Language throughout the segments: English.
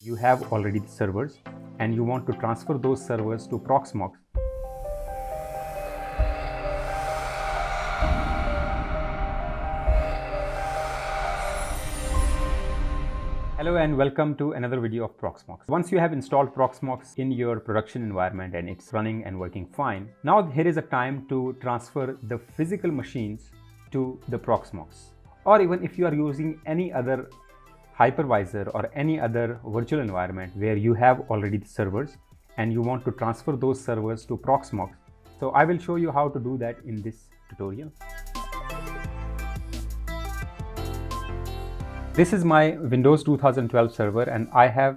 You have already the servers and you want to transfer those servers to Proxmox. Hello and welcome to another video of Proxmox. Once you have installed Proxmox in your production environment and it's running and working fine, now here is a time to transfer the physical machines to the Proxmox. Or even if you are using any other hypervisor or any other virtual environment where you have already the servers and you want to transfer those servers to Proxmox. So I will show you how to do that in this tutorial. This is my Windows 2012 server and I have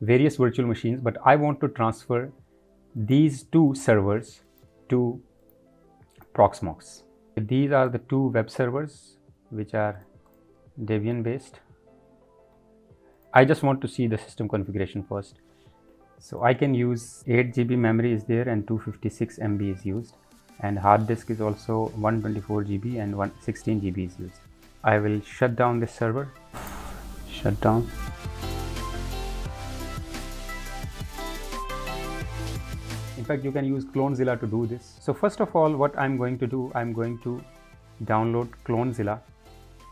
various virtual machines, but I want to transfer these two servers to Proxmox. These are the two web servers which are Debian based. I just want to see the system configuration first. So I can use 8 GB memory is there and 256 MB is used, and hard disk is also 124 GB and 116 GB is used. I will shut down this server. Shut down. In fact, you can use Clonezilla to do this. So first of all, what I'm going to do, I'm going to download Clonezilla.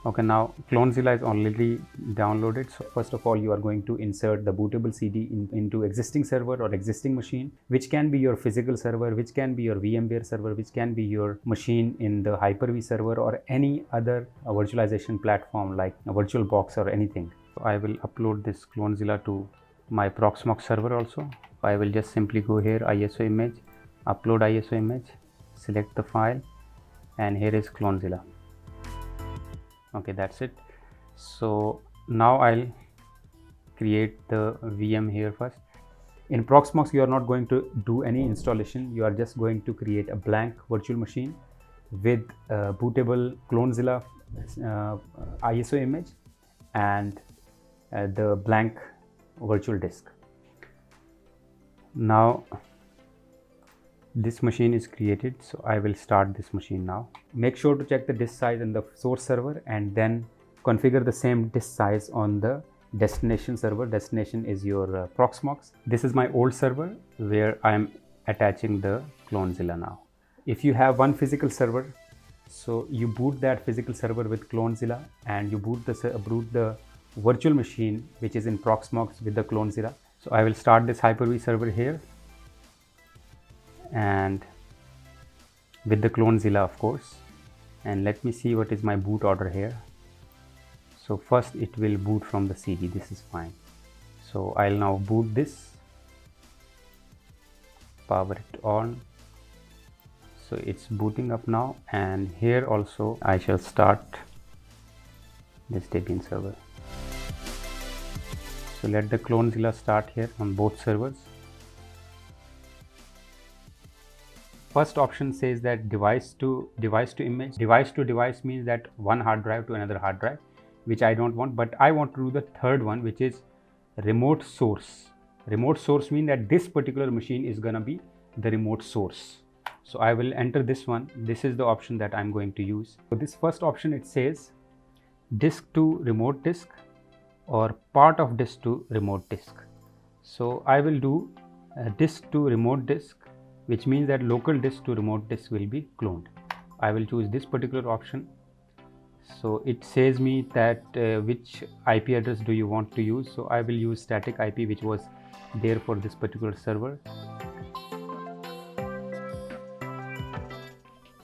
Okay, now Clonezilla is already downloaded. So first of all, you are going to insert the bootable CD into existing server or existing machine, which can be your physical server, which can be your VMware server, which can be your machine in the hyper-v server or any other virtualization platform like a VirtualBox or anything. So I will upload this Clonezilla to my Proxmox server also. I will just simply go here, ISO image, upload ISO image, select the file, and here is Clonezilla. Okay, that's it. So now I'll create the VM here first. In Proxmox, you are not going to do any installation. You are just going to create a blank virtual machine with a bootable Clonezilla ISO image and the blank virtual disk. Now this machine is created, so I will start this machine now. Make sure to check the disk size in the source server and then configure the same disk size on the destination server. Destination is your Proxmox. This is my old server where I am attaching the Clonezilla now. If you have one physical server, so you boot that physical server with Clonezilla and you boot the virtual machine which is in Proxmox with the Clonezilla. So I will start this hyper-v server here and with the Clonezilla, of course, and let me see what is my boot order here. So first it will boot from the CD. This is fine. So I'll now boot this, power it on. So it's booting up now, and here also I shall start this Debian server. So let the Clonezilla start here on both servers. First option says that device to image. Device to device means that one hard drive to another hard drive, which I don't want, but I want to do the third one, which is remote source. Remote source means that this particular machine is gonna be the remote source. So I will enter this one. This is the option that I'm going to use. So this first option, it says disk to remote disk or part of disk to remote disk. So I will do disk to remote disk, which means that local disk to remote disk will be cloned. I will choose this particular option. So it says me that which IP address do you want to use. So I will use static IP which was there for this particular server.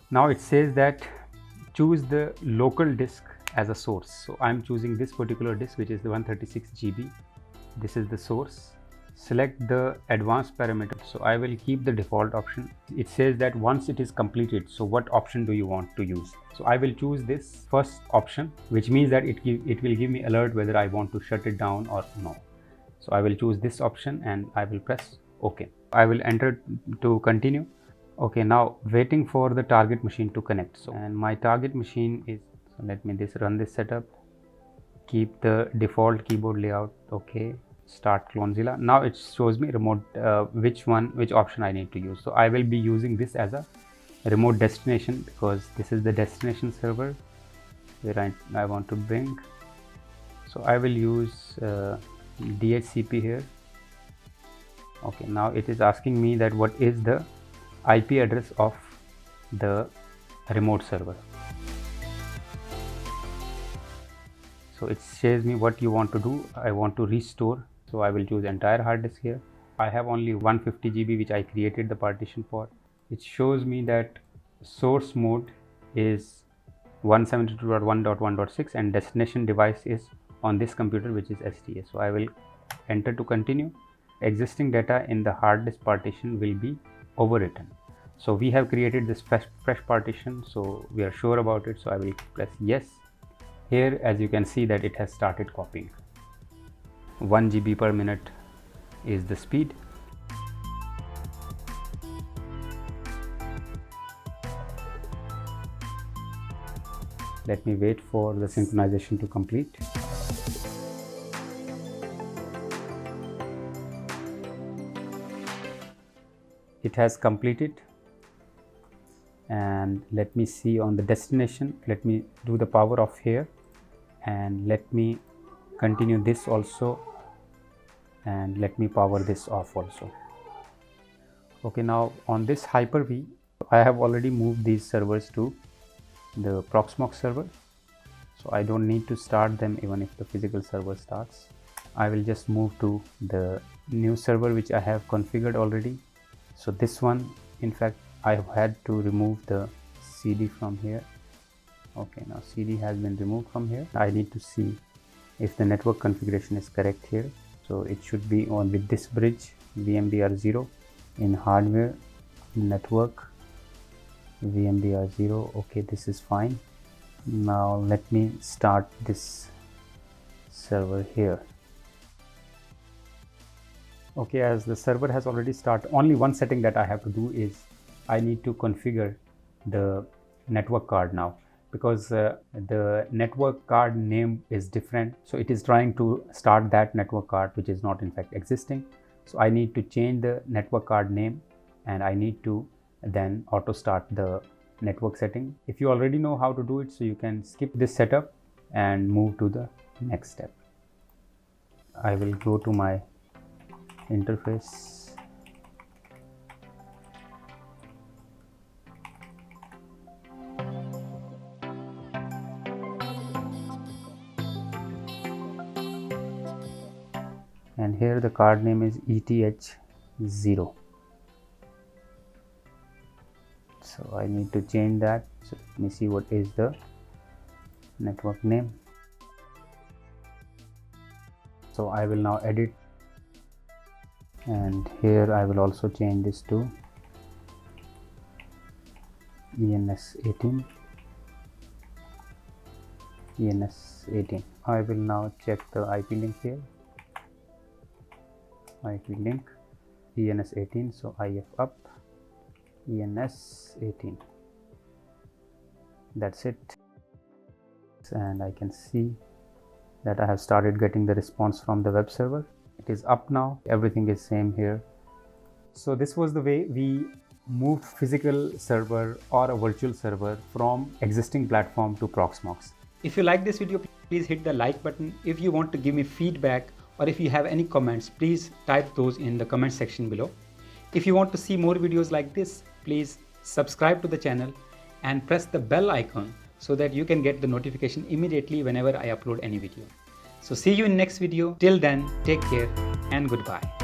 Now it says that choose the local disk as a source. So I'm choosing this particular disk which is the 136 GB. This is the source. Select the advanced parameters. So I will keep the default option. It says that once it is completed, so what option do you want to use? So I will choose this first option, which means that it will give me alert whether I want to shut it down or no. So I will choose this option and I will press OK. I will enter to continue. Okay, now waiting for the target machine to connect. So and my target machine is, so let me run this setup. Keep the default keyboard layout. Okay. Start Clonezilla. Now it shows me remote which option I need to use. So I will be using this as a remote destination because this is the destination server where I want to bring. So I will use DHCP here. Okay, now it is asking me that what is the IP address of the remote server. So it says me what you want to do. I want to restore, so I will choose entire hard disk here. I have only 150 GB which I created the partition for. It shows me that source mode is 172.1.1.6 and destination device is on this computer, which is STA. So I will enter to continue. Existing data in the hard disk partition will be overwritten. So we have created this fresh partition, so we are sure about it. So I will press yes. Here, as you can see, that it has started copying. 1 GB per minute is the speed. Let me wait for the synchronization to complete. It has completed, and let me see on the destination. Let me do the power off here, and let me continue this also, and let me power this off also. Okay, now on this hypver-v, I have already moved these servers to the Proxmox server, so I don't need to start them even if the physical server starts. I will just move to the new server which I have configured already. So this one, in fact, I have had to remove the CD from here. Okay, now CD has been removed from here. I need to see if the network configuration is correct here. So it should be on with this bridge, VMDR0 in hardware, network, VMDR0. Okay, this is fine. Now let me start this server here. Okay, as the server has already started, only one setting that I have to do is I need to configure the network card now, because the network card name is different. So it is trying to start that network card which is not in fact existing. So I need to change the network card name, and I need to then auto start the network setting. If you already know how to do it, so you can skip this setup and move to the next step. I will go to my interface. And here the card name is ETH0. So I need to change that. So let me see what is the network name. So I will now edit, and here I will also change this to ENS18. ENS18. I will now check the IP link here. IP link ENS18. So IF up ENS18. That's it. And I can see that I have started getting the response from the web server. It is up now. Everything is same here. So this was the way we moved physical server or a virtual server from existing platform to Proxmox. If you like this video, please hit the like button. If you want to give me feedback, or if you have any comments, please type those in the comment section below. If you want to see more videos like this, please subscribe to the channel and press the bell icon so that you can get the notification immediately whenever I upload any video. So see you in next video. Till then, take care and goodbye.